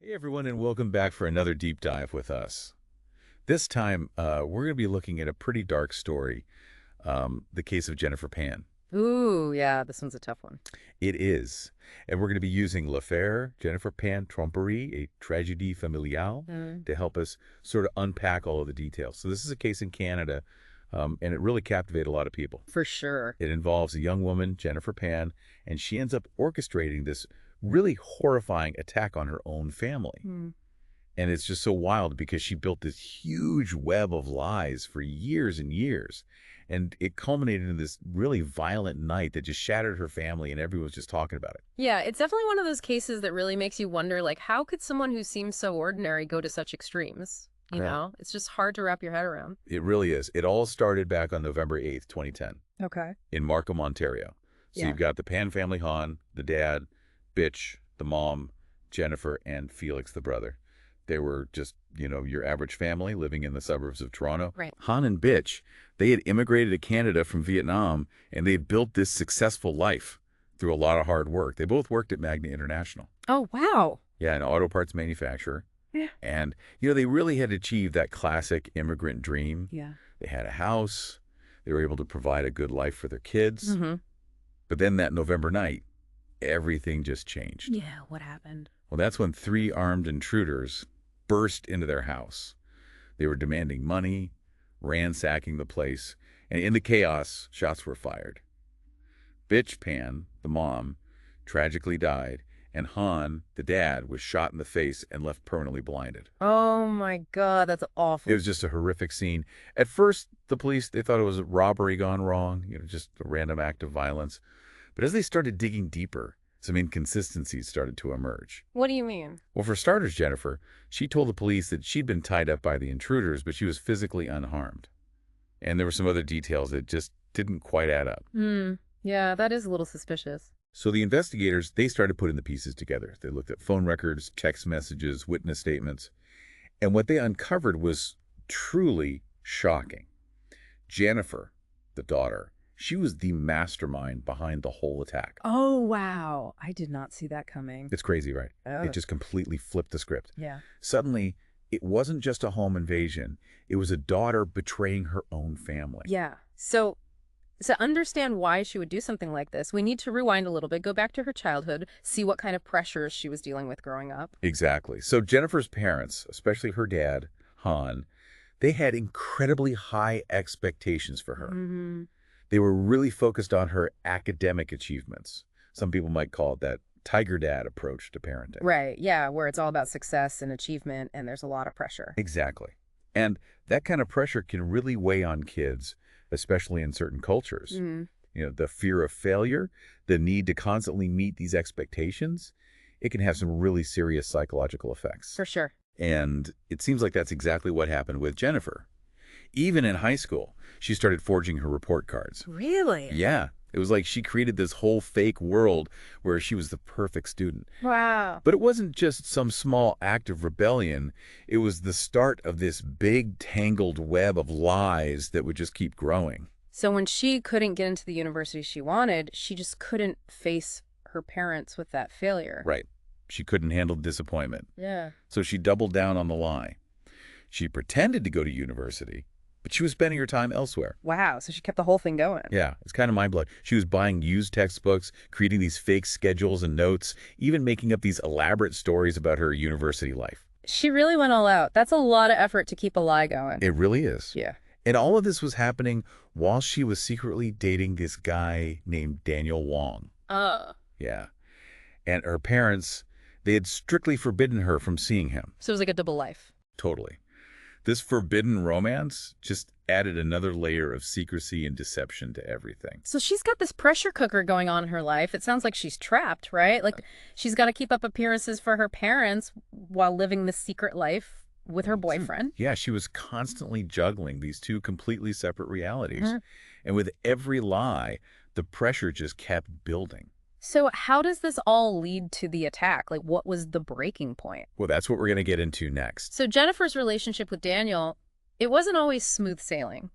Hey everyone, and welcome back for another deep dive with us. This time, we're going to be looking at a pretty dark story, the case of Jennifer Pan. Ooh, yeah, this one's a tough one. It is. And we're going to be using L'Affaire, Jennifer Pan Tromperie, a tragédie familiale, Mm. to help us sort of unpack all of the details. So this is a case in Canada, and it really captivated a lot of people. For sure. It involves a young woman, Jennifer Pan, and she ends up orchestrating this really horrifying attack on her own family. Mm. And it's just so wild because she built this huge web of lies for years and years. And it culminated in this really violent night that just shattered her family, and everyone was just talking about it. Yeah, it's definitely one of those cases that really makes you wonder, like, how could someone who seems so ordinary go to such extremes? You Yeah. know, it's just hard to wrap your head around. It really is. It all started back on November 8th, 2010, Okay. in Markham, Ontario. So Yeah. you've got the Pan family, Han, the dad, Bitch, the mom, Jennifer, and Felix, the brother. They were just, your average family living in the suburbs of Toronto. Right. Han and Bitch, they had immigrated to Canada from Vietnam, and they had built this successful life through a lot of hard work. They both worked at Magna International. Oh, wow. Yeah, an auto parts manufacturer. Yeah. And, they really had achieved that classic immigrant dream. Yeah. They had a house. They were able to provide a good life for their kids. Mm-hmm. But then that November night, everything just changed. Yeah, what happened? Well, that's when three armed intruders burst into their house. They were demanding money, ransacking the place, and in the chaos, shots were fired. Bitch Pan, the mom, tragically died, and Han, the dad, was shot in the face and left permanently blinded. Oh my God, that's awful. It was just a horrific scene. At first, the police, they thought it was a robbery gone wrong, just a random act of violence. But as they started digging deeper, some inconsistencies started to emerge. What do you mean? Well, for starters, Jennifer, she told the police that she'd been tied up by the intruders, but she was physically unharmed. And there were some other details that just didn't quite add up. Yeah, that is a little suspicious. So the investigators, they started putting the pieces together. They looked at phone records, text messages, witness statements. And what they uncovered was truly shocking. Jennifer, the daughter, she was the mastermind behind the whole attack. Oh, wow. I did not see that coming. It's crazy, right? Oh. It just completely flipped the script. Yeah. Suddenly, it wasn't just a home invasion. It was a daughter betraying her own family. Yeah. So to understand why she would do something like this, we need to rewind a little bit, go back to her childhood, see what kind of pressures she was dealing with growing up. Exactly. So Jennifer's parents, especially her dad, Han, they had incredibly high expectations for her. Mm-hmm. They were really focused on her academic achievements. Some people might call it that tiger dad approach to parenting. Right. Yeah. Where it's all about success and achievement, and there's a lot of pressure. Exactly. And that kind of pressure can really weigh on kids, especially in certain cultures. Mm-hmm. The fear of failure, the need to constantly meet these expectations, it can have some really serious psychological effects. For sure. And it seems like that's exactly what happened with Jennifer. Even in high school, she started forging her report cards. Really? Yeah. It was like she created this whole fake world where she was the perfect student. Wow. But it wasn't just some small act of rebellion. It was the start of this big tangled web of lies that would just keep growing. So when she couldn't get into the university she wanted, she just couldn't face her parents with that failure. Right. She couldn't handle disappointment. Yeah. So she doubled down on the lie. She pretended to go to university, but she was spending her time elsewhere. Wow. So she kept the whole thing going. Yeah, it's kind of mind-blowing. She was buying used textbooks, creating these fake schedules and notes, even making up these elaborate stories about her university life. She really went all out. That's a lot of effort to keep a lie going. It really is. Yeah. And all of this was happening while she was secretly dating this guy named Daniel Wong. Yeah. And her parents, they had strictly forbidden her from seeing him. So it was like a double life. Totally. This forbidden romance just added another layer of secrecy and deception to everything. So she's got this pressure cooker going on in her life. It sounds like she's trapped, right? Like she's got to keep up appearances for her parents while living this secret life with her boyfriend. Yeah, she was constantly juggling these two completely separate realities. Mm-hmm. And with every lie, the pressure just kept building. So how does this all lead to the attack? Like, what was the breaking point? Well, that's what we're going to get into next. So Jennifer's relationship with Daniel, it wasn't always smooth sailing.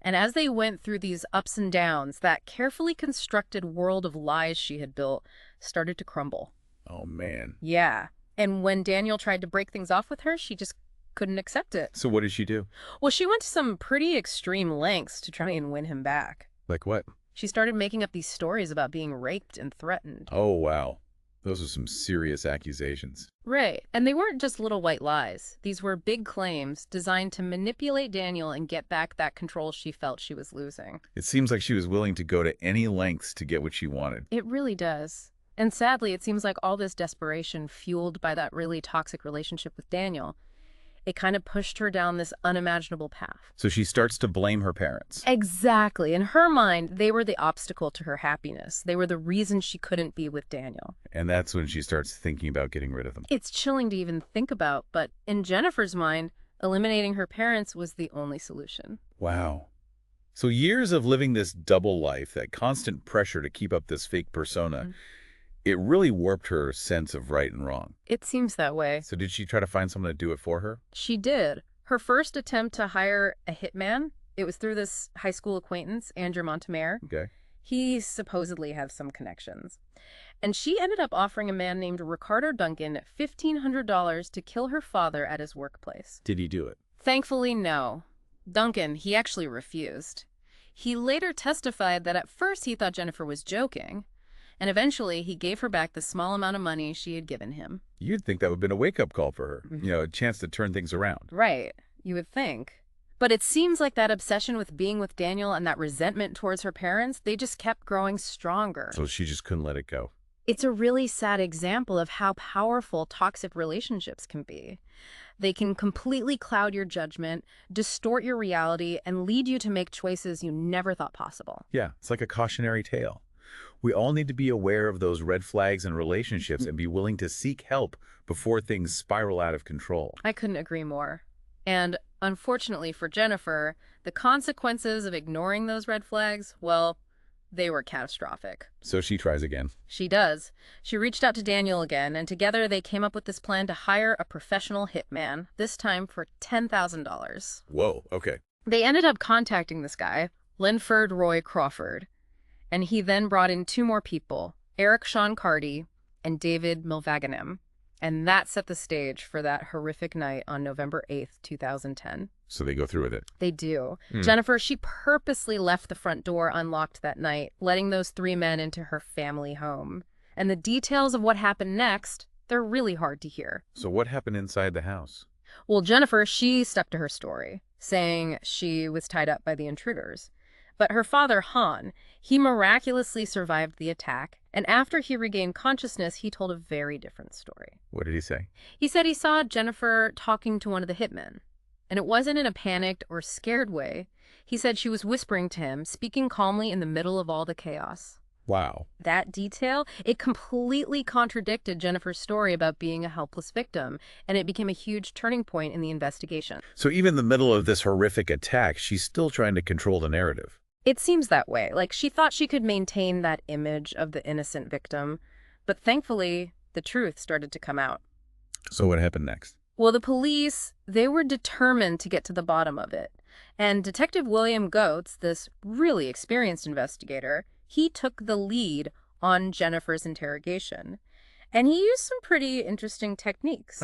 And as they went through these ups and downs, that carefully constructed world of lies she had built started to crumble. Oh, man. Yeah. And when Daniel tried to break things off with her, she just couldn't accept it. So what did she do? Well, she went to some pretty extreme lengths to try and win him back. Like what? She started making up these stories about being raped and threatened. Oh, wow. Those are some serious accusations. Right. And they weren't just little white lies. These were big claims designed to manipulate Daniel and get back that control she felt she was losing. It seems like she was willing to go to any lengths to get what she wanted. It really does. And sadly, it seems like all this desperation fueled by that really toxic relationship with Daniel, it kind of pushed her down this unimaginable path. So she starts to blame her parents. Exactly. In her mind, they were the obstacle to her happiness. They were the reason she couldn't be with Daniel. And that's when she starts thinking about getting rid of them. It's chilling to even think about, but in Jennifer's mind, eliminating her parents was the only solution. Wow. So years of living this double life, that constant pressure to keep up this fake persona, it really warped her sense of right and wrong. It seems that way. So did she try to find someone to do it for her? She did. Her first attempt to hire a hitman, it was through this high school acquaintance, Andrew Montemare. Okay. He supposedly had some connections. And she ended up offering a man named Ricardo Duncan $1,500 to kill her father at his workplace. Did he do it? Thankfully, no. Duncan, he actually refused. He later testified that at first he thought Jennifer was joking, and eventually he gave her back the small amount of money she had given him. You'd think that would have been a wake-up call for her. A chance to turn things around. Right, you would think. But it seems like that obsession with being with Daniel and that resentment towards her parents, they just kept growing stronger. So she just couldn't let it go. It's a really sad example of how powerful toxic relationships can be. They can completely cloud your judgment, distort your reality, and lead you to make choices you never thought possible. Yeah, it's like a cautionary tale. We all need to be aware of those red flags in relationships and be willing to seek help before things spiral out of control. I couldn't agree more. And unfortunately for Jennifer, the consequences of ignoring those red flags, well, they were catastrophic. So she tries again. She does. She reached out to Daniel again, and together they came up with this plan to hire a professional hitman, this time for $10,000. Whoa, okay. They ended up contacting this guy, Linford Roy Crawford, and he then brought in two more people, Eric Sean Carty and David Milvaganem. And that set the stage for that horrific night on November 8th, 2010. So they go through with it. They do. Jennifer, she purposely left the front door unlocked that night, letting those three men into her family home. And the details of what happened next, they're really hard to hear. So what happened inside the house? Well, Jennifer, she stuck to her story, saying she was tied up by the intruders. But her father, Han, he miraculously survived the attack, and after he regained consciousness, he told a very different story. What did he say? He said he saw Jennifer talking to one of the hitmen, and it wasn't in a panicked or scared way. He said she was whispering to him, speaking calmly in the middle of all the chaos. Wow. That detail, it completely contradicted Jennifer's story about being a helpless victim, and it became a huge turning point in the investigation. So even in the middle of this horrific attack, she's still trying to control the narrative. It seems that way. Like, she thought she could maintain that image of the innocent victim, but thankfully, the truth started to come out. So what happened next? Well, the police, they were determined to get to the bottom of it. And Detective William Goetz, this really experienced investigator, he took the lead on Jennifer's interrogation. And he used some pretty interesting techniques.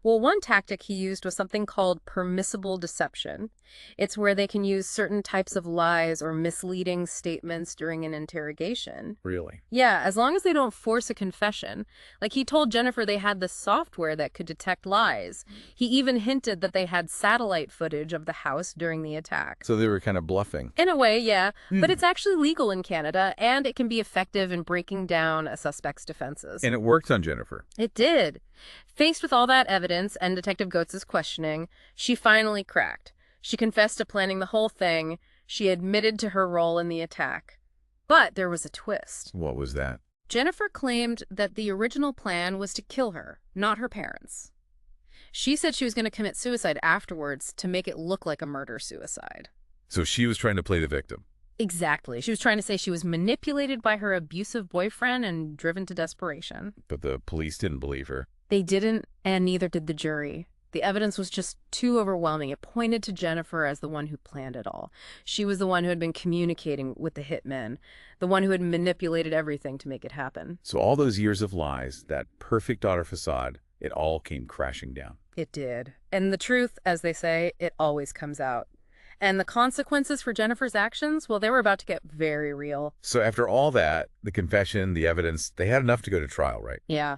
Well, one tactic he used was something called permissible deception. It's where they can use certain types of lies or misleading statements during an interrogation. Really? Yeah, as long as they don't force a confession. Like, he told Jennifer they had the software that could detect lies. He even hinted that they had satellite footage of the house during the attack. So they were kind of bluffing. In a way, yeah. But it's actually legal in Canada, and it can be effective in breaking down a suspect's defenses. And it worked on Jennifer. It did. Faced with all that evidence and Detective Goetz's questioning, she finally cracked. She confessed to planning the whole thing. She admitted to her role in the attack. But there was a twist. What was that? Jennifer claimed that the original plan was to kill her, not her parents. She said she was going to commit suicide afterwards to make it look like a murder-suicide. So she was trying to play the victim. Exactly. She was trying to say she was manipulated by her abusive boyfriend and driven to desperation. But the police didn't believe her. They didn't, and neither did the jury. The evidence was just too overwhelming. It pointed to Jennifer as the one who planned it all. She was the one who had been communicating with the hitmen, the one who had manipulated everything to make it happen. So all those years of lies, that perfect daughter facade, It all came crashing down. It did. And the truth, as they say, it always comes out. And the consequences for Jennifer's actions, well, they were about to get very real. So after all that, the confession, the evidence, they had enough to go to trial, right? Yeah.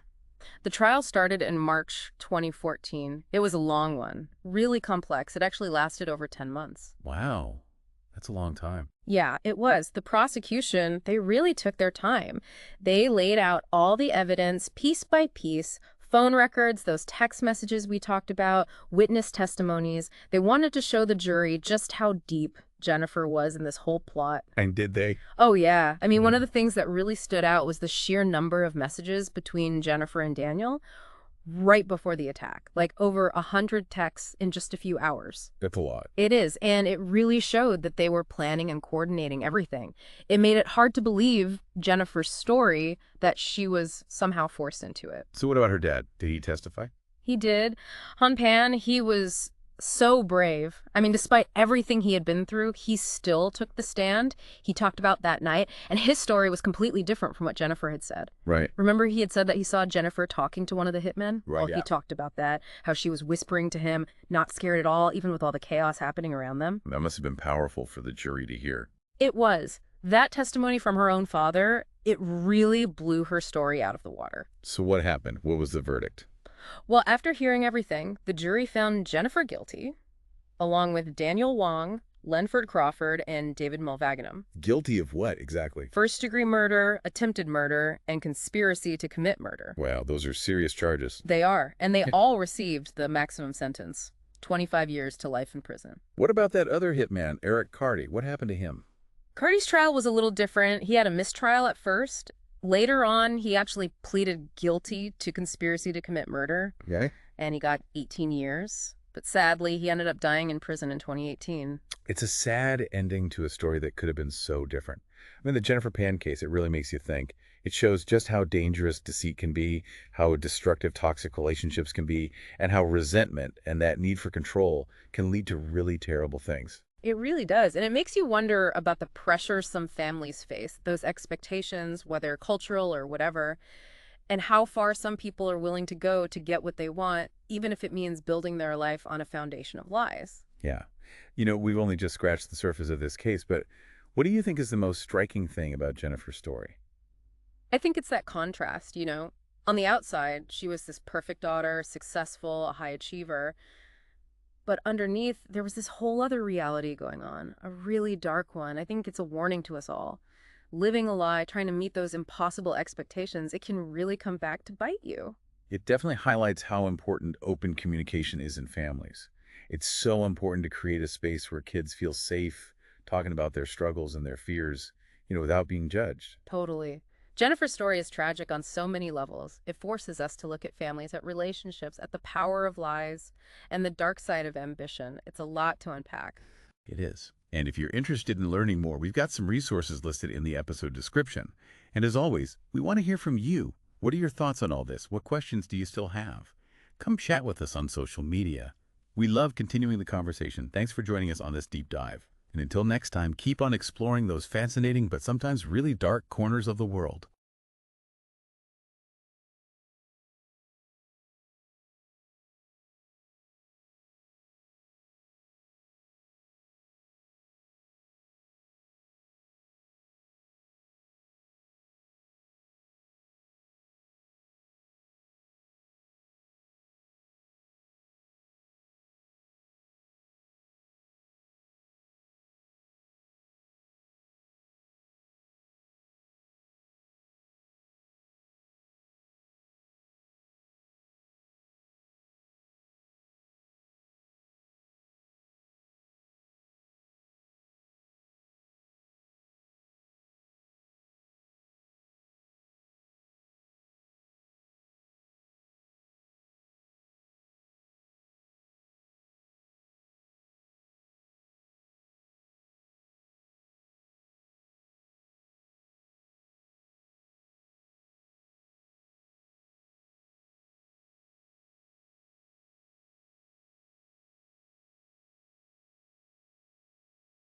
The trial started in March 2014. It was a long one, really complex. It actually lasted over 10 months. Wow. That's a long time. Yeah, it was. The prosecution, they really took their time. They laid out all the evidence piece by piece, phone records, those text messages we talked about, witness testimonies. They wanted to show the jury just how deep Jennifer was in this whole plot. And did they? Oh, yeah. I mean, one of the things that really stood out was the sheer number of messages between Jennifer and Daniel right before the attack, like over 100 texts in just a few hours. That's a lot. It is, and it really showed that they were planning and coordinating everything. It made it hard to believe Jennifer's story that she was somehow forced into it. So what about her dad? Did he testify? He did. Han Pan, he was so brave. I mean, despite everything he had been through, he still took the stand. He talked about that night, and his story was completely different from what Jennifer had said. Right. Remember he had said that he saw Jennifer talking to one of the hitmen? Right, Well, yeah. he talked about that, how she was whispering to him, not scared at all, even with all the chaos happening around them. That must have been powerful for the jury to hear. It was. That testimony from her own father, it really blew her story out of the water. So what happened? What was the verdict? Well, after hearing everything, the jury found Jennifer guilty, along with Daniel Wong, Lenford Crawford, and David Mulvaginum. Guilty of what exactly? First-degree murder, attempted murder, and conspiracy to commit murder. Wow, those are serious charges. They are, and they all received the maximum sentence, 25 years to life in prison. What about that other hitman, Eric Carty? What happened to him? Carty's trial was a little different. He had a mistrial at first. Later on, he actually pleaded guilty to conspiracy to commit murder, Okay. and he got 18 years. But sadly, he ended up dying in prison in 2018. It's a sad ending to a story that could have been so different. I mean, the Jennifer Pan case, it really makes you think. It shows just how dangerous deceit can be, how destructive toxic relationships can be, and how resentment and that need for control can lead to really terrible things. It really does. And it makes you wonder about the pressure some families face, those expectations, whether cultural or whatever, and how far some people are willing to go to get what they want, even if it means building their life on a foundation of lies. Yeah. You know, we've only just scratched the surface of this case, but what do you think is the most striking thing about Jennifer's story? I think it's that contrast, On the outside, she was this perfect daughter, successful, a high achiever. But underneath, there was this whole other reality going on, a really dark one. I think it's a warning to us all. Living a lie, trying to meet those impossible expectations, it can really come back to bite you. It definitely highlights how important open communication is in families. It's so important to create a space where kids feel safe talking about their struggles and their fears, without being judged. Totally. Jennifer's story is tragic on so many levels. It forces us to look at families, at relationships, at the power of lies, and the dark side of ambition. It's a lot to unpack. It is. And if you're interested in learning more, we've got some resources listed in the episode description. And as always, we want to hear from you. What are your thoughts on all this? What questions do you still have? Come chat with us on social media. We love continuing the conversation. Thanks for joining us on this deep dive. And until next time, keep on exploring those fascinating but sometimes really dark corners of the world.